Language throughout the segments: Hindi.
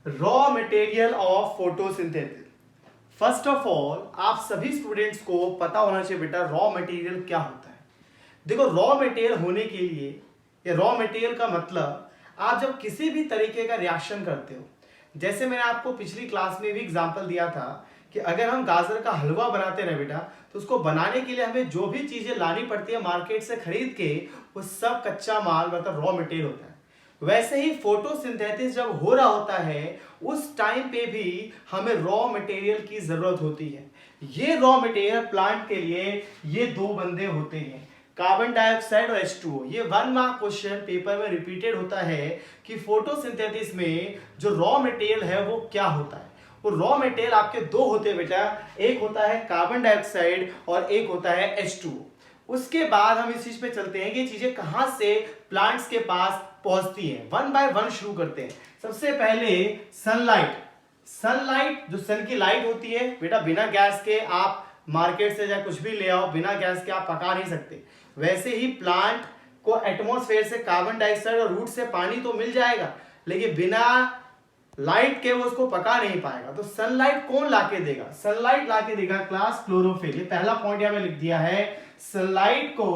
Raw material of photosynthesis. First of all आप सभी स्टूडेंट्स को पता होना चाहिए बेटा रॉ मटेरियल क्या होता है। देखो रॉ मटेरियल होने के लिए या रॉ मटेरियल का मतलब आप जब किसी भी तरीके का रिएक्शन करते हो, जैसे मैंने आपको पिछली क्लास में भी एग्जांपल दिया था कि अगर हम गाजर का हलवा बनाते रहे बेटा तो उसको बनाने के लिए हमें जो भी चीजें लानी पड़ती है मार्केट से खरीद के वो सब कच्चा माल मतलब रॉ मटेरियल होता है। वैसे ही फोटोसिंथेसिस जब हो रहा होता है उस टाइम पे भी हमें रॉ मटेरियल की जरूरत होती है। ये रॉ मटेरियल प्लांट के लिए ये दो बंदे होते हैं, कार्बन डाइऑक्साइड और H2O। ये 1 मार्क क्वेश्चन पेपर में रिपीटेड होता है कि फोटोसिंथेसिस में जो रॉ मटेरियल है वो क्या होता है। वो रॉ मटेरियल आपके दो होते हैं बेटा, एक होता है कार्बन डाइऑक्साइड और एक होता है H2O। उसके बाद हम इस चीज पे चलते हैं कि चीजें कहां से प्लांट्स के पास पहुंचती हैं। वन बाय वन शुरू करते हैं। सबसे पहले सनलाइट। सनलाइट जो सन की लाइट होती है बेटा, बिना गैस के आप मार्केट से या कुछ भी ले आओ, बिना गैस के आप पका नहीं सकते। वैसे ही प्लांट को एटमॉस्फेयर से कार्बन डाइऑक्साइड और रूट से पानी तो मिल जाएगा, लेकिन बिना लाइट के वो उसको पका नहीं पाएगा। तो सनलाइट कौन लाके देगा? सनलाइट लाके देगा क्लास क्लोरोफिल। ये पहला पॉइंट यहां में लिख दिया है। सनलाइट को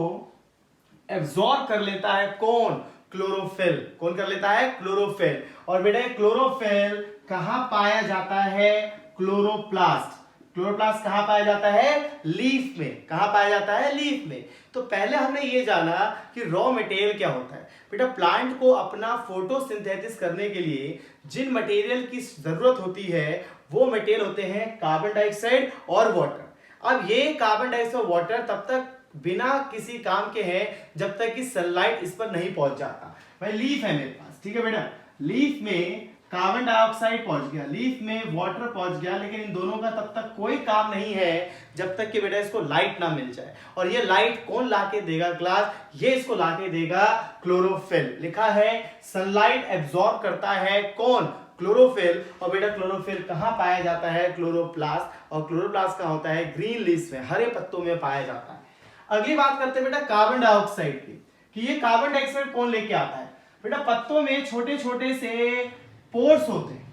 एब्जॉर्ब कर लेता है कौन? क्लोरोफिल। कौन कर लेता है? क्लोरोफिल। और बेटा क्लोरोफिल कहां पाया जाता है? क्लोरोप्लास्ट। क्लोरोप्लास्ट कहां पाया जाता है? लीफ में। कहां पाया जाता है? लीफ में। तो पहले हमने ये जाना कि रॉ मटेरियल क्या होता है। बेटा प्लांट को अपना फोटोसिंथेसिस करने के लिए जिन मटेरियल की जरूरत होती है वो मटेरियल होते हैं कार्बन डाइऑक्साइड और वाटर। अब ये कार्बन डाइऑक्साइड और वाटर तब तक बिना किसी काम के हैं जब तक कि सनलाइट इस पर नहीं पहुंच जाता। भाई लीफ है मेरे पास, ठीक है बेटा, लीफ में कार्बन डाइऑक्साइड पहुंच गया, लीफ में वाटर पहुंच गया, लेकिन इन दोनों का तब तक कोई काम नहीं है जब तक कि बेटा इसको लाइट ना मिल जाए। और ये लाइट कौन लाके देगा क्लास? ये इसको लाके देगा क्लोरोफिल। लिखा है सनलाइट एब्जॉर्ब करता है कौन? क्लोरोफिल। और बेटा क्लोरोफिल कहां पाया जाता है? क्लोरोप्लास्ट। और क्लोरोप्लास्ट कहां होता है? ग्रीन लीव्स में, हरे पत्तों में पाया जाता है। अगली बात करते हैं बेटा कार्बन डाइऑक्साइड की, कि ये कार्बन डाइऑक्साइड कौन लेके आता है? बेटा पत्तों में छोटे छोटे से पोर्स होते हैं।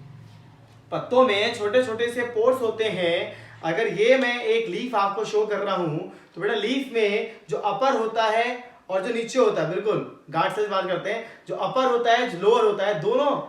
पत्तों में छोटे छोटे से पोर्स होते हैं। अगर ये मैं एक लीफ आपको शो कर रहा हूं तो बेटा लीफ में जो अपर होता है और जो नीचे होता है, बिल्कुल गार्ड से बात करते हैं, जो अपर होता है जो लोअर होता है, दोनों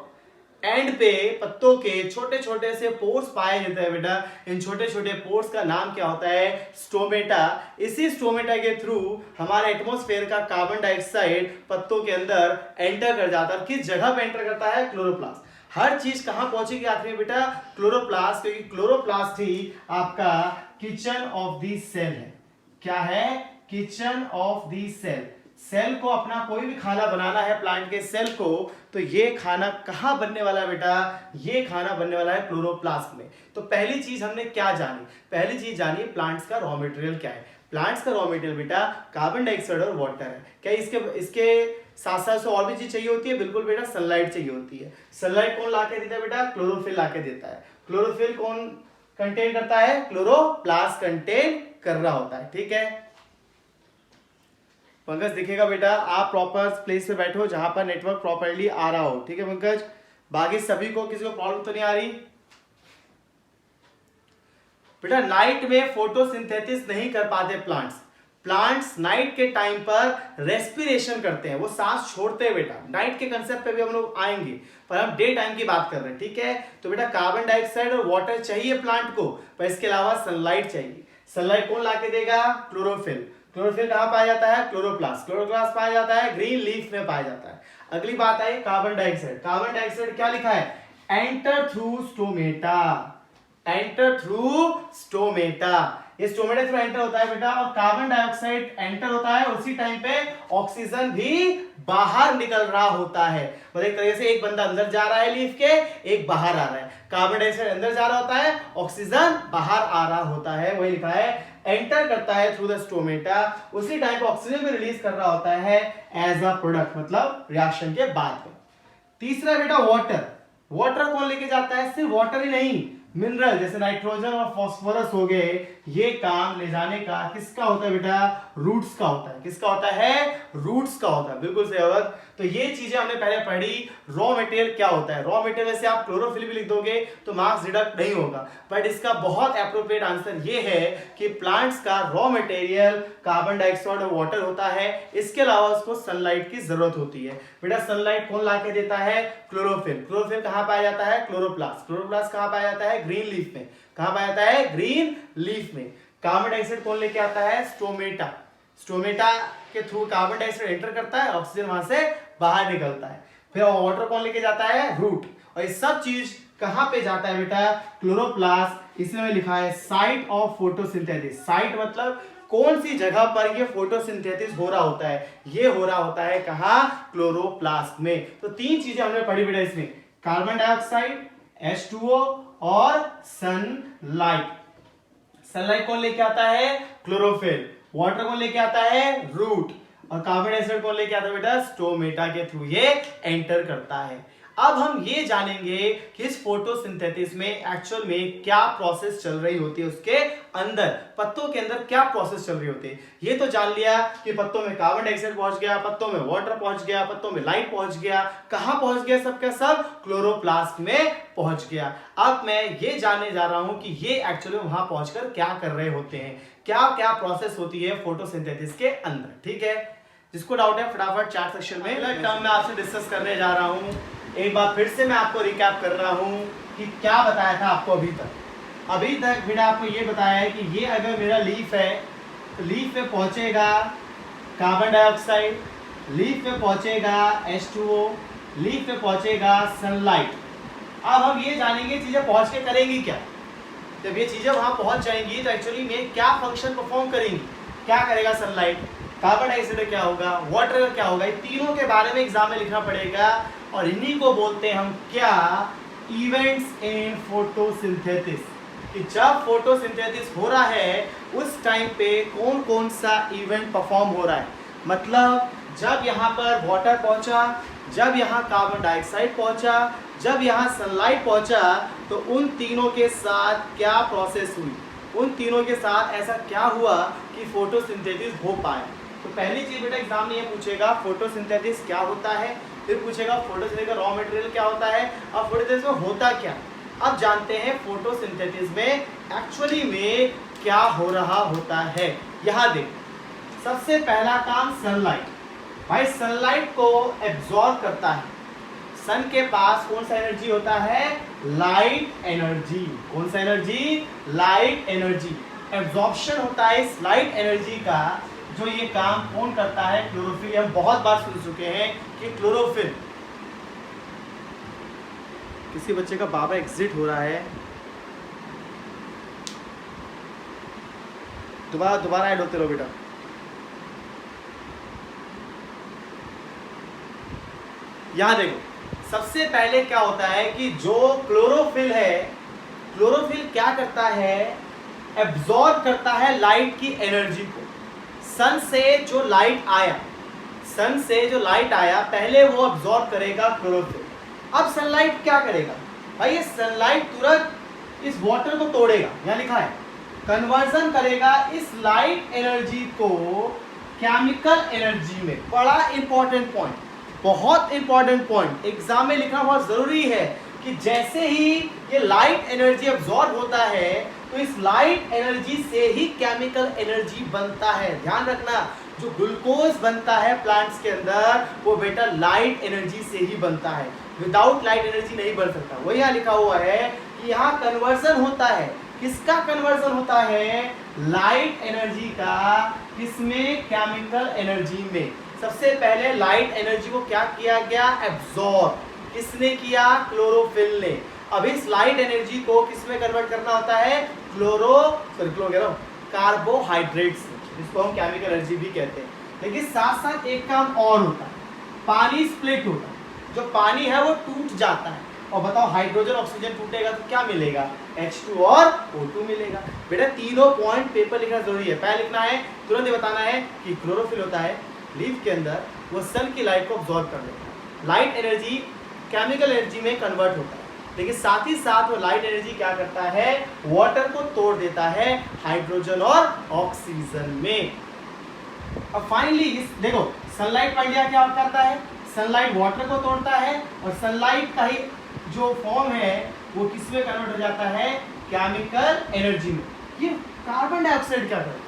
एंड पे पत्तों के छोटे छोटे से पोर्स पाए जाते हैं बेटा। इन छोटे छोटे पोर्स का नाम क्या होता है? स्टोमेटा। इसी स्टोमेटा के थ्रू हमारे एटमॉस्फेयर का कार्बन डाइऑक्साइड पत्तों के अंदर एंटर कर जाता है। किस जगह पे एंटर करता है? क्लोरोप्लास्ट। हर चीज कहां पहुंचेगी आखिर में बेटा? क्लोरोप्लास्ट, क्योंकि क्लोरोप्लास्ट ही आपका किचन ऑफ द सेल है। क्या है? Kitchen of the cell. Cell को अपना कोई भी खाना बनाना है, प्लांट के सेल को, तो ये खाना कहां बनने वाला है बेटा? ये खाना बनने वाला है क्लोरोप्लास्ट में। तो पहली चीज हमने क्या जानी? पहली चीज जानी प्लांट्स का रॉ मटेरियल क्या है। प्लांट्स का रॉ मटेरियल बेटा कार्बन डाइऑक्साइड और वाटर है। क्या इसके साथ साथ से और भी चीज चाहिए होती है? बिल्कुल बेटा, सनलाइट चाहिए होती है। सनलाइट कौन लाके देता है बेटा? क्लोरोफिल लाके देता है। क्लोरोफिल कौन कंटेन करता है? क्लोरोप्लास्ट कंटेन कर रहा होता है। ठीक है, पंकज दिखेगा बेटा, आप प्रॉपर प्लेस पे बैठो जहां पर नेटवर्क प्रॉपरली आ रहा हो। ठीक है पंकज, बाकी सभी को किसी को प्रॉब्लम तो नहीं आ रही? बेटा नाइट में फोटोसिंथेसिस नहीं कर पाते प्लांट्स। प्लांट्स नाइट के टाइम पर रेस्पिरेशन करते हैं, वो सांस छोड़ते हैं बेटा। नाइट के कंसेप्ट पे भी हम लोग आएंगे, पर हम डे टाइम की बात कर रहे हैं। ठीक है, तो बेटा कार्बन डाइऑक्साइड और वाटर चाहिए प्लांट को, पर इसके अलावा सनलाइट चाहिए। सनलाइट कौन लाके देगा? क्लोरोफिल। क्लोरोफिल कहां पाया जाता है? क्लोरोप्लास्ट। क्लोरोप्लास्ट पाया जाता है ग्रीन लीफ में पाया जाता है। अगली बात आई कार्बन डाइऑक्साइड। कार्बन डाइऑक्साइड क्या लिखा है? Enter through stomata. Enter through stomata. ये स्टोमेटा थ्रू एंटर होता है बेटा, और कार्बन डाइऑक्साइड एंटर होता है, उसी टाइम पे ऑक्सीजन भी बाहर निकल रहा होता है। मतलब एक तरह से एक बंदा अंदर जा रहा है लीफ के, एक बाहर आ रहा है। कार्बन डाइऑक्साइड अंदर जा रहा होता है, ऑक्सीजन बाहर आ रहा होता है। वही लिखा है एंटर करता है थ्रू द स्टोमेटा, उसी टाइम पे ऑक्सीजन भी रिलीज कर रहा होता है एज अ प्रोडक्ट, मतलब रिएक्शन के बाद में। तीसरा बेटा वाटर। वाटर कौन लेके जाता है? सिर्फ वाटर ही नहीं, मिनरल जैसे नाइट्रोजन और फास्फोरस हो गए, ये काम ले जाने का किसका होता है बेटा, रूट्स का होता है। किसका होता है, रूट्स का होता है, बिल्कुल सही बात। तो ये चीजें हमने पहले पढ़ी। रॉ मटेरियल क्या होता है, रॉ मटेरियल वैसे आप क्लोरोफिल भी लिख दोगे तो मार्क्स डिडक्ट नहीं होगा, बट इसका बहुत एप्रोप्रिएट आंसर ये है कि प्लांट्स का रॉ मटेरियल कार्बन डाइऑक्साइड और वाटर होता है। इसके अलावा उसको सनलाइट की जरूरत होती है। बेटा सनलाइट कौन ला के देता है, क्लोरोफिल। क्लोरोफिल कहां पाया जाता है, क्लोरोप्लास्ट। क्लोरोप्लास्ट कहां पाया जाता है, ग्रीन लीफ में। कहां पाया जाता है, ग्रीन लीफ में। कार्बन डाइऑक्साइड कौन लेके आता है, स्टोमेटा। स्टोमेटा के थ्रू कार्बन डाइऑक्साइड एंटर करता है, ऑक्सीजन वहां से बाहर निकलता है। फिर वाटर कौन लेके जाता है, रूट। और ये सब चीज कहां पे जाता है बेटा, क्लोरोप्लास्ट। इसमें लिखा है साइट ऑफ फोटोसिंथेसिस। साइट मतलब कौन सी जगह पर ये फोटोसिंथेसिस हो रहा होता है, ये हो रहा होता है कहां, क्लोरोप्लास्ट में। तो तीन चीजें हमने पढ़ी बेटा इसमें, कार्बन डाइऑक्साइड, H2O और सनलाइट। सनलाइट कौन लेके आता है, क्लोरोफिल। वाटर कौन लेके आता है, रूट। और कार्बन डाइऑक्साइड कौन लेके आता है बेटा, स्टोमेटा के थ्रू ये एंटर करता है। अब हम ये जानेंगे कि इस फोटोसिंथेसिस में एक्चुअल में क्या प्रोसेस चल रही होती है, उसके अंदर पत्तों के अंदर क्या प्रोसेस चल रही होती है। ये तो जान लिया कि पत्तों में कार्बन डाइऑक्साइड पहुंच गया, पत्तों में वाटर पहुंच गया, पत्तों में लाइट पहुंच गया। कहां पहुंच गया सब का सब, क्लोरोप्लास्ट में पहुंच गया। अब मैं ये जानने जा रहा हूं कि ये एक्चुअली वहां पहुंचकर क्या कर रहे होते हैं, क्या क्या प्रोसेस होती है फोटोसिंथेसिस के अंदर। ठीक है, जिसको डाउट है फटाफट चैट सेक्शन में टर्म में आपसे डिस्कस करने जा रहा हूं। एक बार फिर से मैं आपको रिकैप कर रहा हूं कि क्या बताया था आपको अभी तक मैंने आपको ये बताया है कि ये अगर मेरा लीफ है तो लीफ पे पहुंचेगा कार्बन डाइऑक्साइड, लीफ पे पहुंचेगा H2O, लीफ पे पहुंचेगा सनलाइट। अब हम ये जानेंगे चीजें पहुंच के करेंगी क्या। जब ये चीजें वहां पहुंच जाएंगी तो एक्चुअली में क्या फंक्शन परफॉर्म करेंगी, क्या करेगा सनलाइट, कार्बन डाइऑक्साइड क्या होगा, वाटर का क्या होगा, ये तीनों के बारे में एग्जाम में लिखना पड़ेगा। और इन्हीं को बोलते हैं हम क्या, इवेंट्स इन फोटोसिंथेसिस। कि जब फोटोसिंथेसिस हो रहा है उस टाइम पे कौन कौन सा इवेंट परफॉर्म हो रहा है। मतलब जब यहाँ पर वाटर पहुंचा, जब यहाँ कार्बन डाइऑक्साइड पहुंचा, जब यहाँ सनलाइट पहुंचा, तो उन तीनों के साथ क्या प्रोसेस हुई, उन तीनों के साथ ऐसा क्या हुआ कि फोटोसिंथेसिस हो पाए। तो पहली चीज बेटा एग्जाम में ये पूछेगा फोटोसिंथेसिस क्या होता है, फिर पूछेगा फोटोसिंथेसिस का रॉ मटेरियल क्या होता है, और फोटोसिंथेसिस में होता क्या। अब जानते हैं फोटोसिंथेसिस में एक्चुअली में क्या हो रहा होता है। यहाँ देख, सबसे पहला काम सनलाइट। भाई सनलाइट को एब्जॉर्ब करता है। सन के पास कौन सा एनर्जी होता है, लाइट एनर्जी। कौन सा एनर्जी, लाइट एनर्जी। एब्जॉर्प्शन होता है इस लाइट एनर्जी का, जो ये काम कौन करता है, क्लोरोफिल। हम बहुत बार सुन चुके हैं कि क्लोरोफिल, किसी बच्चे का बाबा एग्जिट हो रहा है, दोबारा ऐड होते रहो बेटा। यहां देखो, सबसे पहले क्या होता है कि जो क्लोरोफिल है, क्लोरोफिल क्या करता है, एब्जॉर्ब करता है लाइट की एनर्जी को। सन से जो लाइट आया, सन से जो लाइट आया पहले वो एब्जॉर्ब करेगा क्लोरोफिल। अब सनलाइट क्या करेगा, भाई ये सनलाइट तुरंत इस वाटर को तोड़ेगा, यहाँ लिखा है कन्वर्जन करेगा इस लाइट एनर्जी को केमिकल एनर्जी में। बड़ा इंपॉर्टेंट पॉइंट, बहुत इंपॉर्टेंट पॉइंट, एग्जाम में लिखना बहुत जरूरी है कि जैसे ही ये लाइट एनर्जी एब्जॉर्ब होता है तो इस लाइट एनर्जी से ही केमिकल एनर्जी बनता है। ध्यान रखना, जो ग्लूकोज बनता है प्लांट्स के अंदर वो बेटा लाइट एनर्जी से ही बनता है, विदाउट लाइट एनर्जी नहीं बन सकता। वही यहाँ लिखा हुआ है कि यहाँ कन्वर्जन होता है। किसका कन्वर्जन होता है, लाइट एनर्जी का, किसमें, केमिकल एनर्जी में। सबसे पहले लाइट एनर्जी को क्या किया गया, एब्जॉर्ब। किसने किया, क्लोरोफिल ने। अब इस लाइट एनर्जी को किसमें कन्वर्ट करना होता है, कार्बोहाइड्रेट्स, जिसको हम केमिकल एनर्जी भी कहते हैं। लेकिन साथ साथ एक काम और होता है, पानी स्प्लिट होता है। जो पानी है वो टूट जाता है, और बताओ हाइड्रोजन ऑक्सीजन टूटेगा तो क्या मिलेगा, H2 और O2 मिलेगा। बेटा तीनों पॉइंट पेपर लिखना जरूरी है। पहले लिखना है, तुरंत ये बताना है कि क्लोरोफिल होता है लीफ के अंदर, वो सन की लाइट को अब्सॉर्ब कर लेता है, लाइट एनर्जी केमिकल एनर्जी में कन्वर्ट होता है। लेकिन साथ ही साथ वो लाइट एनर्जी क्या करता है, वाटर को तोड़ देता है हाइड्रोजन और ऑक्सीजन में। अब फाइनली देखो सनलाइट का आइडिया क्या करता है, सनलाइट वाटर को तोड़ता है और सनलाइट का ही जो फॉर्म है वो किसमें कन्वर्ट हो जाता है, केमिकल एनर्जी में। ये कार्बन डाइऑक्साइड क्या करता है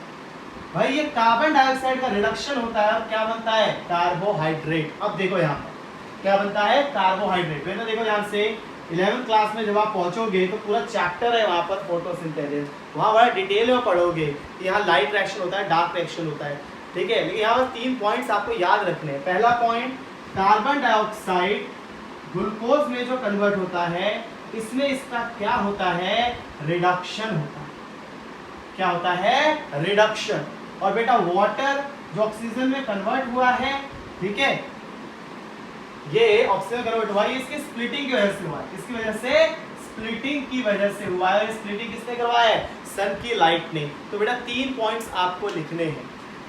भाई, ये कार्बन डाइऑक्साइड का रिडक्शन होता है और क्या बनता है, कार्बोहाइड्रेट। अब देखो यहाँ पर क्या बनता है, कार्बोहाइड्रेट। बेटा देखो ध्यान से 11th क्लास में जब आप पहुंचोगे तो पूरा चैप्टर है वहां पर फोटोसिंथेसिस, वहां बड़ा डिटेल में पढ़ोगे। यहाँ लाइट रिएक्शन होता है, डार्क रिएक्शन होता है, ठीक है। लेकिन यहाँ पर 3 पॉइंट्स आपको याद रखने हैं। पहला पॉइंट, कार्बन डाइऑक्साइड ग्लूकोज में जो कन्वर्ट होता है, इसमें इसका क्या होता है, रिडक्शन होता है। क्या होता है, रिडक्शन। और बेटा वाटर जो ऑक्सीजन में कन्वर्ट हुआ है, ठीक है, ये ऑक्सीजन कन्वर्ट हुआ, ये इसके स्प्लिटिंग की वजह से हुआ है। इसकी वजह से, स्प्लिटिंग की वजह से हुआ है। स्प्लिटिंग किसने करवाया है, सन की लाइट ने। तो बेटा 3 पॉइंट्स आपको लिखने हैं,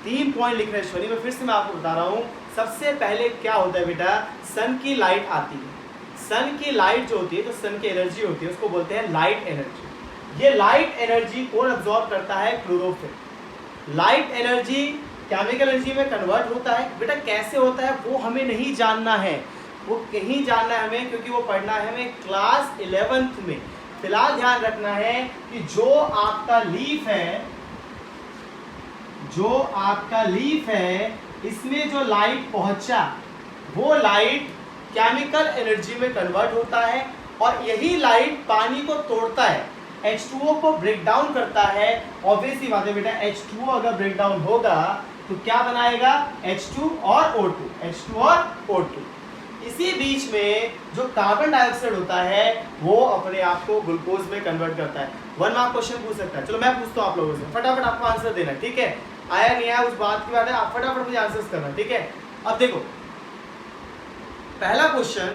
3 पॉइंट लिखने हैं। मैं फिर से मैं आपको बता रहा हूँ। सबसे पहले क्या होता है बेटा, सन की लाइट आती है। सन की लाइट जो होती है, जो सन की एनर्जी होती है, उसको बोलते हैं लाइट एनर्जी। ये लाइट एनर्जी कौन अब्सॉर्ब करता है, chlorophyll. Light energy chemical energy में कन्वर्ट होता है। बेटा कैसे होता है वो हमें नहीं जानना है, वो कहीं जानना है हमें, क्योंकि वो पढ़ना है हमें क्लास 11th में। फिलहाल ध्यान रखना है कि जो आपका लीफ है, जो आपका लीफ है, इसमें जो लाइट पहुंचा, वो लाइट केमिकल एनर्जी में कन्वर्ट होता है और यही लाइट पानी को तोड़ता है, H2O को ब्रेक डाउन करता है। ऑब्वियसली बात है बेटा, H2O अगर ब्रेक डाउन होगा तो क्या बनाएगा, H2 और O2, H2 और O2। इसी बीच में जो कार्बन डाइऑक्साइड होता है वो अपने आप को ग्लूकोज में कन्वर्ट करता है। 1 मार्क क्वेश्चन पूछ सकता है। चलो मैं पूछता हूँ आप लोगों से, फटाफट आपको आंसर देना, ठीक है। आया नहीं आया उस बात की बात है, आप फटाफट मुझे आंसर्स करना, ठीक है। अब देखो पहला क्वेश्चन